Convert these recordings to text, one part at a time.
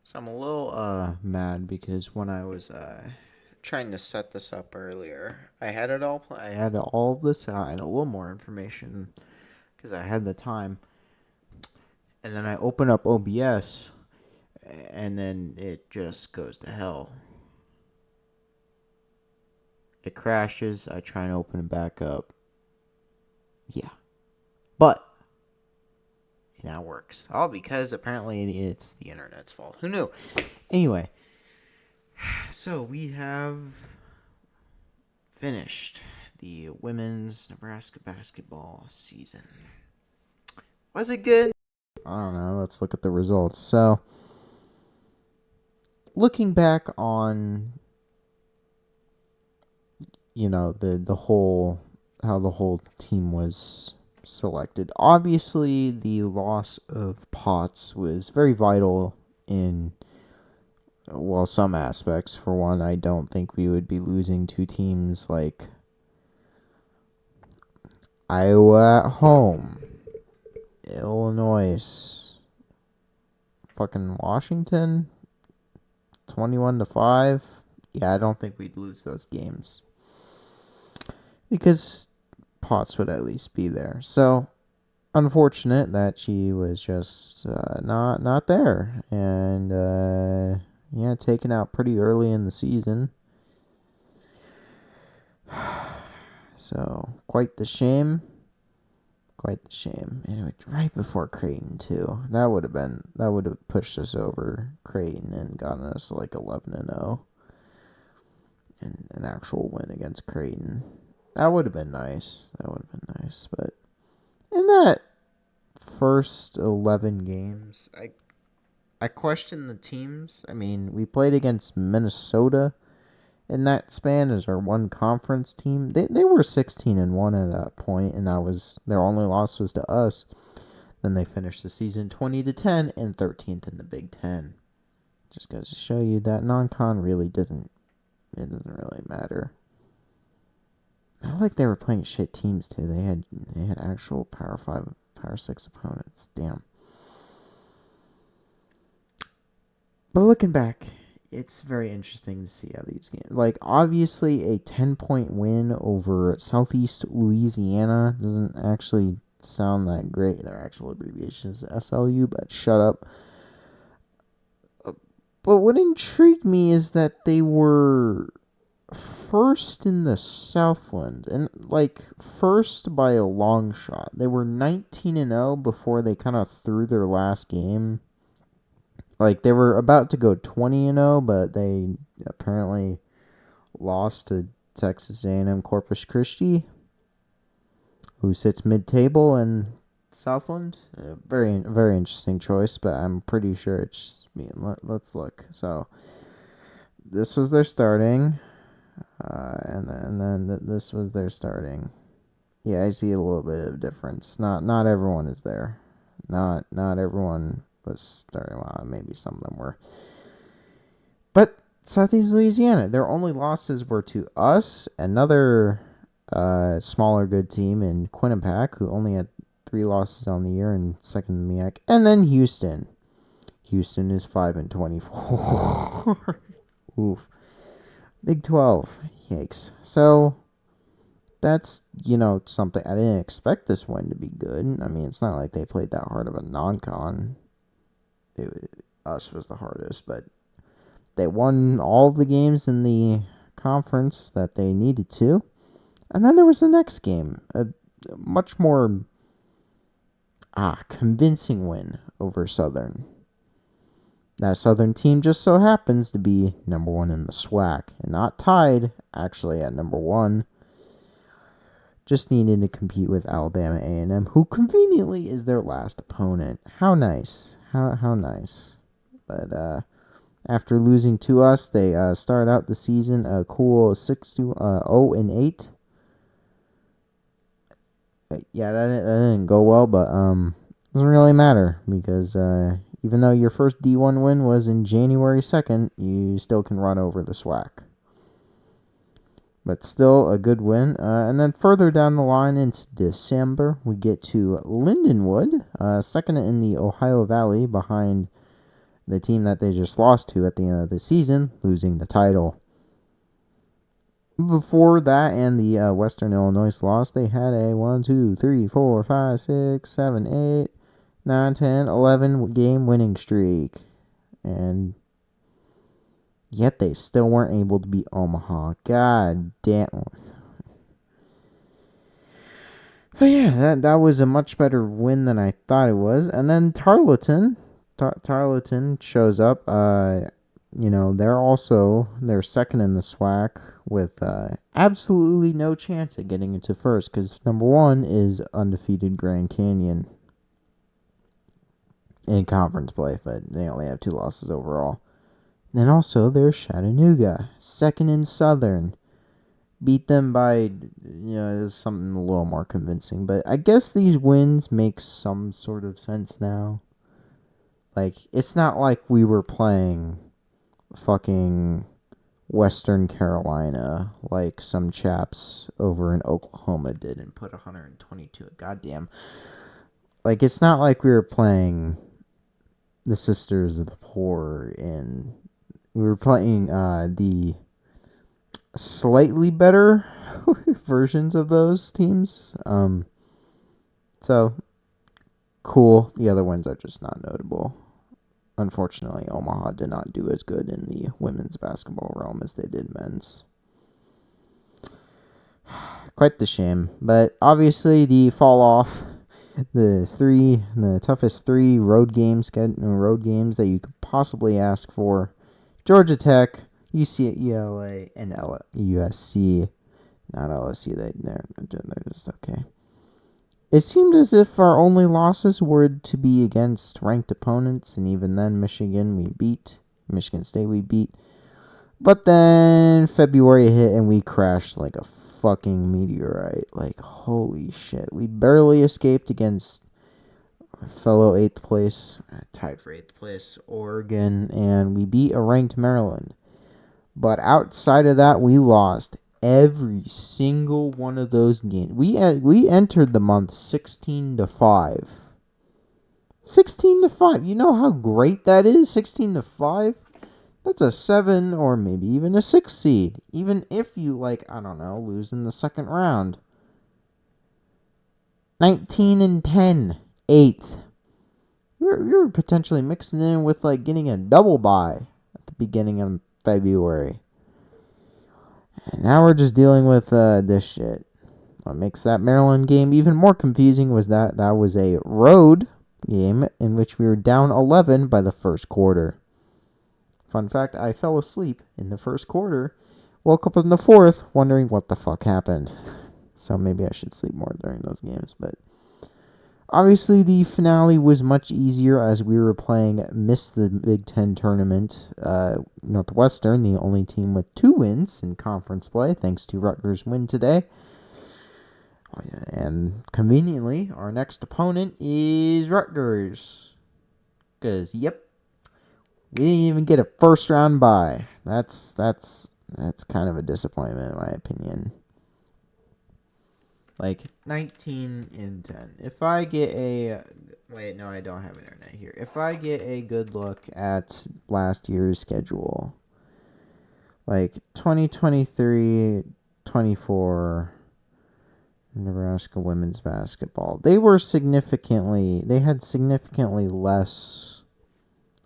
So I'm a little mad because when I was trying to set this up earlier, I had it all. I had all of this out and a little more information because I had the time. And then I open up OBS, and then it just goes to hell. It crashes. I try and open it back up. Yeah, but it now works. All because apparently it's the internet's fault. Who knew? Anyway, so we have finished the women's Nebraska basketball season. Was it good? I don't know. Let's look at the results. So, looking back on, the whole how the whole team was selected. Obviously, the loss of Potts was very vital in some aspects. For one, I don't think we would be losing two teams like Iowa at home, Illinois, fucking Washington, 21-5. Yeah, I don't think we'd lose those games because Potts would at least be there. So unfortunate that she was just not there, and yeah, taken out pretty early in the season. So quite the shame. Quite the shame. And right before Creighton too. That would have pushed us over Creighton and gotten us like 11-0 and an actual win against Creighton. That would have been nice. But in that first 11 games, I question the teams. I mean, we played against Minnesota in that span as our one conference team. They were 16-1 at that point, and that was their only loss was to us. Then they finished the season 20-10 and 13th in the Big Ten. Just goes to show you that non-con really doesn't really matter. Not like they were playing shit teams too. They had actual Power 5, Power 6 opponents. Damn. But looking back, it's very interesting to see how these games. Like, obviously, a 10-point win over Southeast Louisiana doesn't actually sound that great. Their actual abbreviation is SLU, but shut up. But what intrigued me is that they were first in the Southland, and like first by a long shot. They were 19-0 before they kind of threw their last game. Like, they were about to go 20-0, but they apparently lost to Texas A&M Corpus Christi, who sits mid-table in Southland. Very, very interesting choice, but I'm pretty sure it's me. Let's look. So, this was their starting, and then this was their starting. Yeah, I see a little bit of difference. Not everyone is there. Not everyone was starting. Well, maybe some of them were. But Southeast Louisiana, their only losses were to us, another smaller good team in Quinnipiac, who only had 3 losses on the year and second in the MEAC, and then Houston. Houston is 5-24. Oof. Big 12. Yikes. So that's, something. I didn't expect this win to be good. I mean, it's not like they played that hard of a non-con. Us was the hardest, but they won all the games in the conference that they needed to. And then there was the next game, a much more convincing win over Southern. That Southern team just so happens to be number 1 in the SWAC, and not tied, actually, at number 1. Just needed to compete with Alabama A&M, who conveniently is their last opponent. How nice. How nice. But after losing to us, they started out the season a cool 0-8. Yeah, that didn't go well, but doesn't really matter because even though your first D1 win was in January 2nd, you still can run over the SWAC. But still a good win. And then further down the line into December, we get to Lindenwood, second in the Ohio Valley behind the team that they just lost to at the end of the season, losing the title. Before that and the Western Illinois loss, they had a 1, 2, 3, 4, 5, 6, 7, 8, 9, 10, 11 game winning streak. And yet they still weren't able to beat Omaha. God damn. But yeah, that was a much better win than I thought it was. And then Tarleton shows up. They're second in the SWAC with absolutely no chance at getting into first because number one is undefeated Grand Canyon in conference play, but they only have 2 losses overall. And then also there's Chattanooga, second in Southern. Beat them by, something a little more convincing. But I guess these wins make some sort of sense now. Like, it's not like we were playing fucking Western Carolina like some chaps over in Oklahoma did and put 122. Goddamn. Like, it's not like we were playing the Sisters of the Poor and we were playing the slightly better versions of those teams. So cool. The other ones are just not notable. Unfortunately, Omaha did not do as good in the women's basketball realm as they did men's. Quite the shame. But obviously the fall off, the toughest 3 road games that you could possibly ask for. Georgia Tech, UCLA, and USC. Not LSU. They're just okay. It seemed as if our only losses were to be against ranked opponents, and even then, Michigan State we beat. But then February hit and we crashed like a fucking meteorite. Like, holy shit. We barely escaped against fellow 8th place, tied for 8th place, Oregon, and we beat a ranked Maryland. But outside of that, we lost every single one of those games. We entered the month 16-5. 16-5. You know how great that is? 16-5. That's a 7 or maybe even a 6 seed. Even if you lose in the second round. 19-10, 8th. You're potentially mixing in with getting a double bye at the beginning of February. And now we're just dealing with this shit. What makes that Maryland game even more confusing was that was a road game in which we were down 11 by the first quarter. Fun fact, I fell asleep in the first quarter, woke up in the fourth, wondering what the fuck happened. So maybe I should sleep more during those games, but obviously, the finale was much easier as we were playing the Big Ten tournament. Northwestern, the only team with 2 wins in conference play, thanks to Rutgers' win today. And conveniently, our next opponent is Rutgers. Because, we didn't even get a first round bye. That's kind of a disappointment in my opinion. 19-10. If I get a... Wait, no, I don't have internet here. If I get a good look at last year's schedule, 2023-24 Nebraska women's basketball, they had significantly less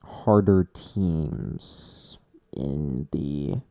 harder teams in the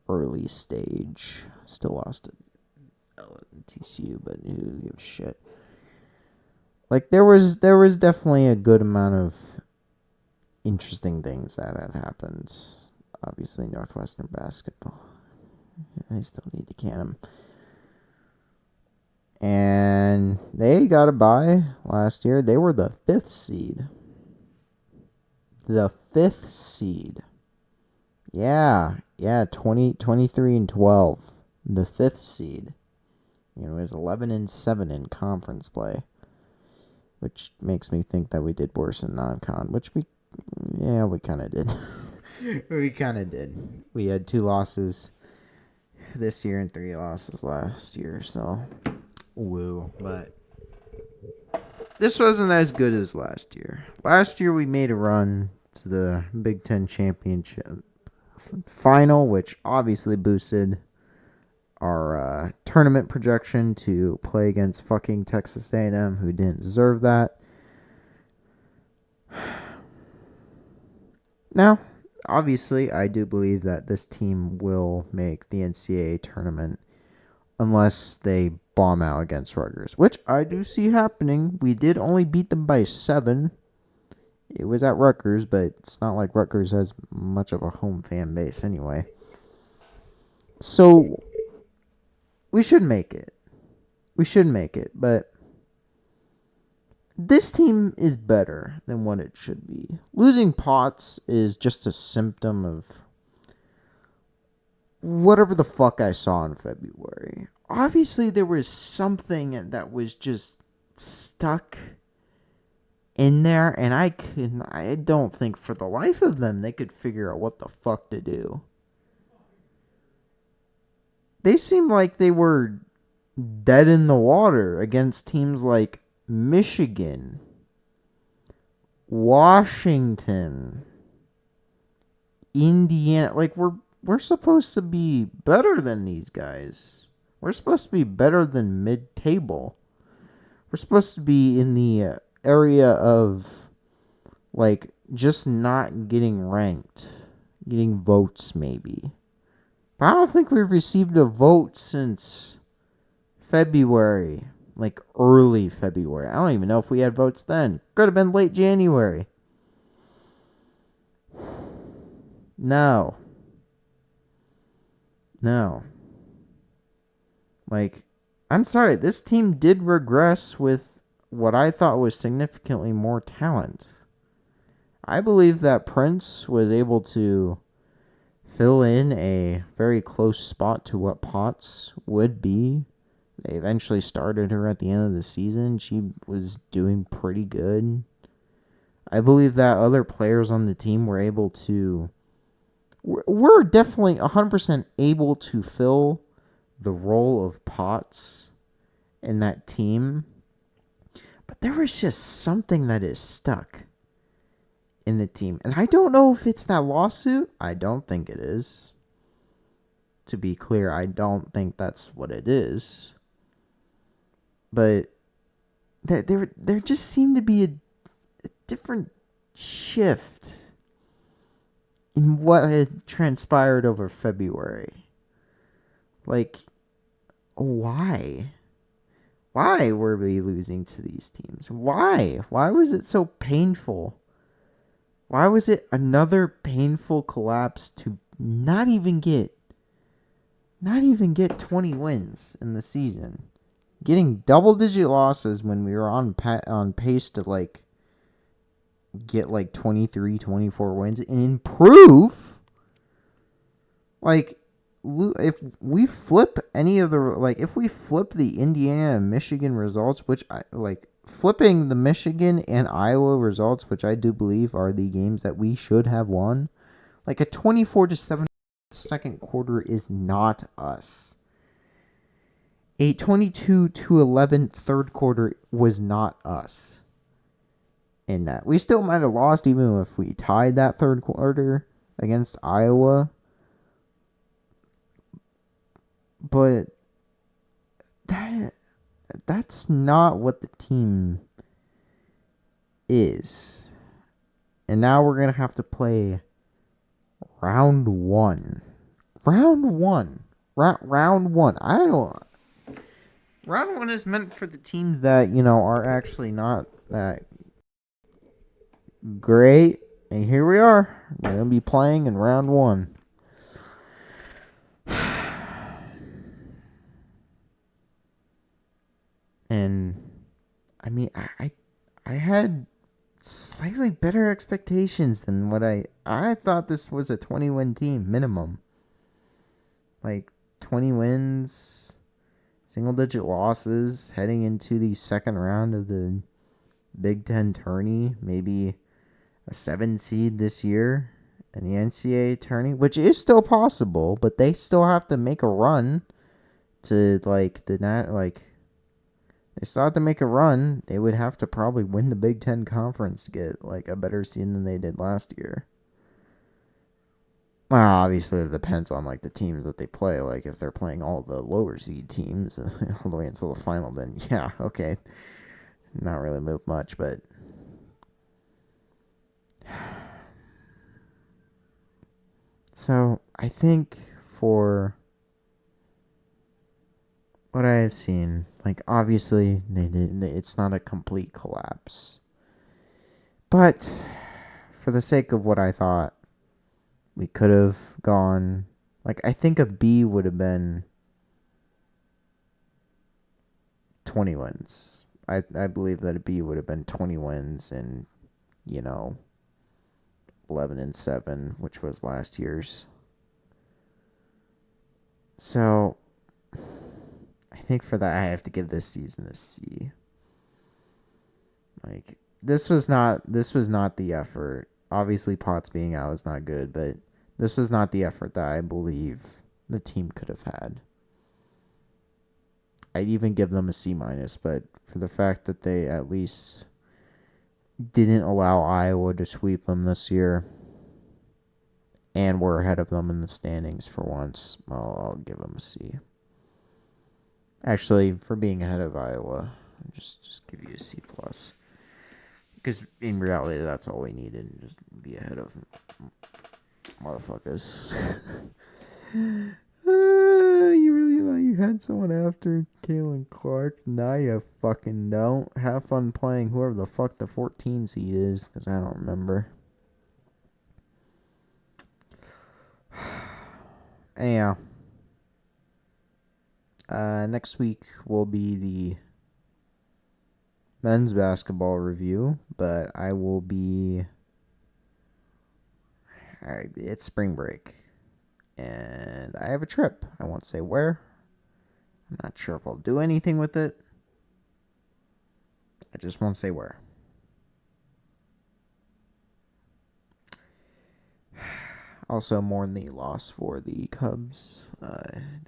early stage. Still lost it. TCU, but who gives a shit? There was definitely a good amount of interesting things that had happened. Obviously, Northwestern basketball. They still need to can them. And they got a bye last year. They were the 5th seed. The 5th seed. Yeah, 23-12. The 5th seed. It was 11-7 in conference play, which makes me think that we did worse in non-con, which we kind of did. We kind of did. We had 2 losses this year and 3 losses last year, so woo. But this wasn't as good as last year. Last year we made a run to the Big Ten championship final, which obviously boosted our tournament projection to play against fucking Texas A&M, who didn't deserve that. Now, obviously, I do believe that this team will make the NCAA tournament unless they bomb out against Rutgers, which I do see happening. We did only beat them by 7. It was at Rutgers, but it's not like Rutgers has much of a home fan base anyway. So, we should make it. But this team is better than what it should be. Losing Potts is just a symptom of whatever the fuck I saw in February. Obviously, there was something that was just stuck in there, and I don't think for the life of them they could figure out what the fuck to do. They seemed like they were dead in the water against teams like Michigan, Washington, Indiana. Like, we're supposed to be better than these guys. We're supposed to be better than mid-table. We're supposed to be in the area of, like, just not getting ranked. Getting votes, maybe. But I don't think we've received a vote since February. Like, early February. I don't even know if we had votes then. Could have been late January. No. Like, I'm sorry. This team did regress with what I thought was significantly more talent. I believe that Prince was able to fill in a very close spot to what Potts would be. They eventually started her at the end of the season. She was doing pretty good. I believe that other players on the team were able to... We're definitely 100% able to fill the role of Potts in that team. But there was just something that is stuck in the team. And I don't know if it's that lawsuit. I don't think it is. To be clear, I don't think that's what it is. But there just seemed to be a different shift in what had transpired over February. Like, why? Why were we losing to these teams? Why? Why was it so painful? Why was it another painful collapse to not even get 20 wins in the season? Getting double-digit losses when we were on pace to, like, get, like, 23, 24 wins and improve. Like, if we flip any of the, like, if we flip the Indiana and Michigan results, which I, like, flipping the Michigan and Iowa results, which I do believe are the games that we should have won, like, a 24-7 second quarter is not us. A 22-11 third quarter was not us. In that, we still might have lost even if we tied that third quarter against Iowa. But that's not what the team is. And now we're going to have to play round one. Round one. I don't know. Round one is meant for the teams that, are actually not that great. And here we are. We're going to be playing in round one. And, I mean, I had slightly better expectations than what I thought this was a 20-win team, minimum. Like, 20 wins, single-digit losses, heading into the second round of the Big Ten tourney, maybe a 7 seed this year in the NCAA tourney, which is still possible, but they still have to make a run to, like, They still have to make a run. They would have to probably win the Big Ten Conference to get like a better season than they did last year. Well, obviously it depends on like the teams that they play. Like if they're playing all the lower seed teams all the way until the final, then yeah, okay, not really move much. But so I think for what I have seen, like obviously it's not a complete collapse, but for the sake of what I thought, we could have gone. Like I think a B would have been 20 wins. I believe that a B would have been 20 wins and, you know, 11-7, which was last year's. So I think for that I have to give this season a C. Like this was not the effort. Obviously Potts being out is not good, but this was not the effort that I believe the team could have had. I'd even give them a C minus, but for the fact that they at least didn't allow Iowa to sweep them this year and were ahead of them in the standings for once, I'll give them a C. Actually, for being ahead of Iowa, just give you a C plus. Because in reality, that's all we needed. Just be ahead of motherfuckers. You really thought you had someone after Kalen Clark? Nah, you fucking don't. Have fun playing whoever the fuck the 14 seed is, because I don't remember. Anyhow, next week will be the men's basketball review, but I will be. It's spring break, and I have a trip. I won't say where. I'm not sure if I'll do anything with it. I just won't say where. Also, mourn the loss for the Cubs.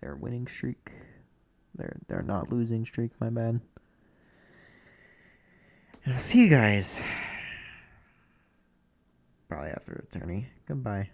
Their winning streak. They're not losing streak. My bad. And I'll see you guys probably after attorney. Goodbye.